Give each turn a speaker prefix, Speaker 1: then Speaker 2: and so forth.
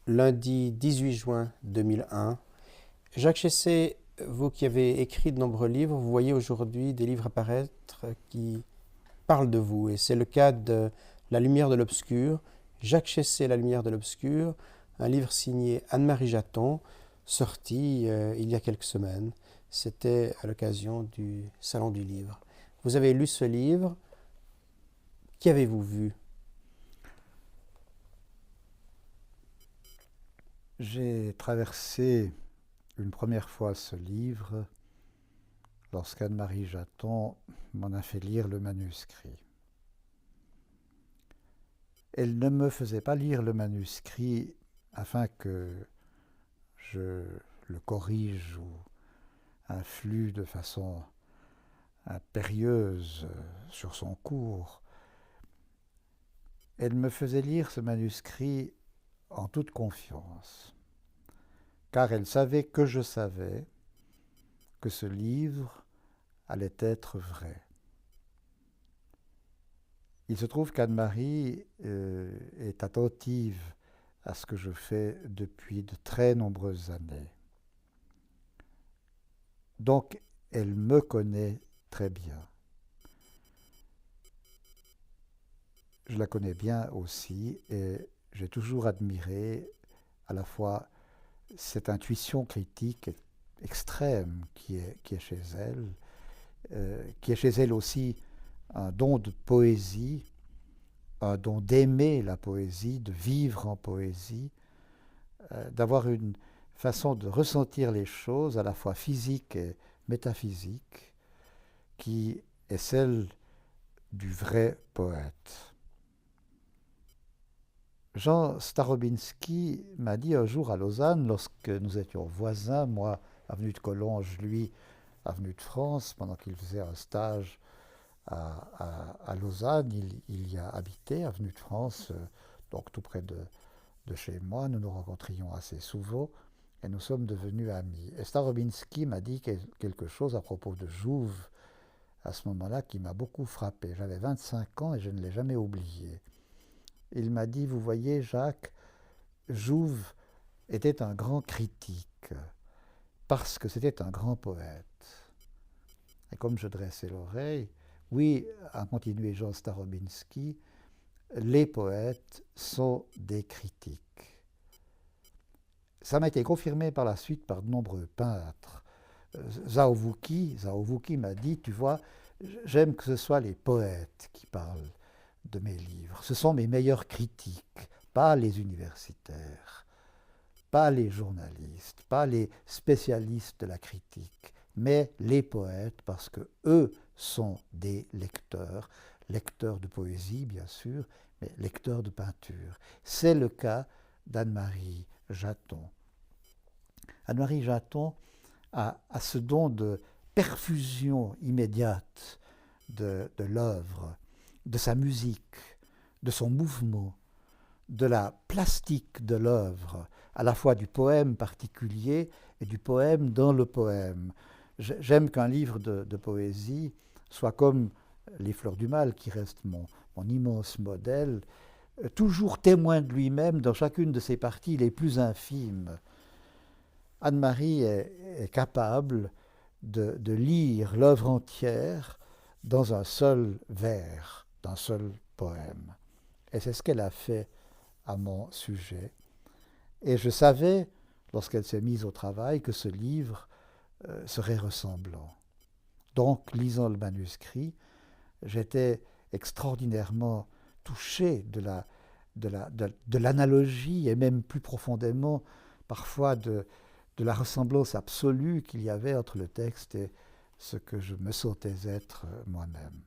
Speaker 1: Lundi 18 juin 2001. Jacques Chessé, vous qui avez écrit de nombreux livres, vous voyez aujourd'hui des livres apparaître qui parlent de vous. Et c'est le cas de La lumière de l'obscur, Jacques Chessé, La lumière de l'obscur, un livre signé Anne-Marie Jaton, sorti il y a quelques semaines. C'était à l'occasion du Salon du Livre. Vous avez lu ce livre. Qu'avez-vous vu?
Speaker 2: J'ai traversé une première fois ce livre lorsqu'Anne-Marie Jaton m'en a fait lire le manuscrit. Elle ne me faisait pas lire le manuscrit afin que je le corrige ou influe de façon impérieuse sur son cours. Elle me faisait lire ce manuscrit en toute confiance, car elle savait que je savais que ce livre allait être vrai. Il se trouve qu'Anne-Marie est attentive à ce que je fais depuis de très nombreuses années. Donc, elle me connaît très bien. Je la connais bien aussi et j'ai toujours admiré à la fois cette intuition critique extrême qui est chez elle, qui est chez elle aussi un don de poésie, un don d'aimer la poésie, de vivre en poésie, d'avoir une façon de ressentir les choses à la fois physique et métaphysique, qui est celle du vrai poète. Jean Starobinski m'a dit un jour à Lausanne, lorsque nous étions voisins, moi avenue de Collonges, lui avenue de France, pendant qu'il faisait un stage à Lausanne, il y a habité, avenue de France, donc tout près de chez moi. Nous nous rencontrions assez souvent et nous sommes devenus amis. Et Starobinski m'a dit quelque chose à propos de Jouve à ce moment-là qui m'a beaucoup frappé. J'avais 25 ans et je ne l'ai jamais oublié. Il m'a dit, vous voyez Jacques, Jouve était un grand critique parce que c'était un grand poète. Et comme je dressais l'oreille, oui, a continué Jean Starobinski, les poètes sont des critiques. Ça m'a été confirmé par la suite par de nombreux peintres. Zhao-Wuki m'a dit, tu vois, j'aime que ce soit les poètes qui parlent de mes livres. Ce sont mes meilleurs critiques, pas les universitaires, pas les journalistes, pas les spécialistes de la critique, mais les poètes, parce que eux sont des lecteurs, lecteurs de poésie bien sûr, mais lecteurs de peinture. C'est le cas d'Anne-Marie Jaton. Anne-Marie Jaton a ce don de perfusion immédiate de l'œuvre, de sa musique, de son mouvement, de la plastique de l'œuvre, à la fois du poème particulier et du poème dans le poème. J'aime qu'un livre de poésie soit comme Les Fleurs du Mal, qui reste mon immense modèle, toujours témoin de lui-même dans chacune de ses parties les plus infimes. Anne-Marie est capable de lire l'œuvre entière dans un seul vers, d'un seul poème. Et c'est ce qu'elle a fait à mon sujet. Et je savais, lorsqu'elle s'est mise au travail, que ce livre serait ressemblant. Donc, lisant le manuscrit, j'étais extraordinairement touché de l'analogie et même plus profondément parfois de la ressemblance absolue qu'il y avait entre le texte et ce que je me sentais être moi-même.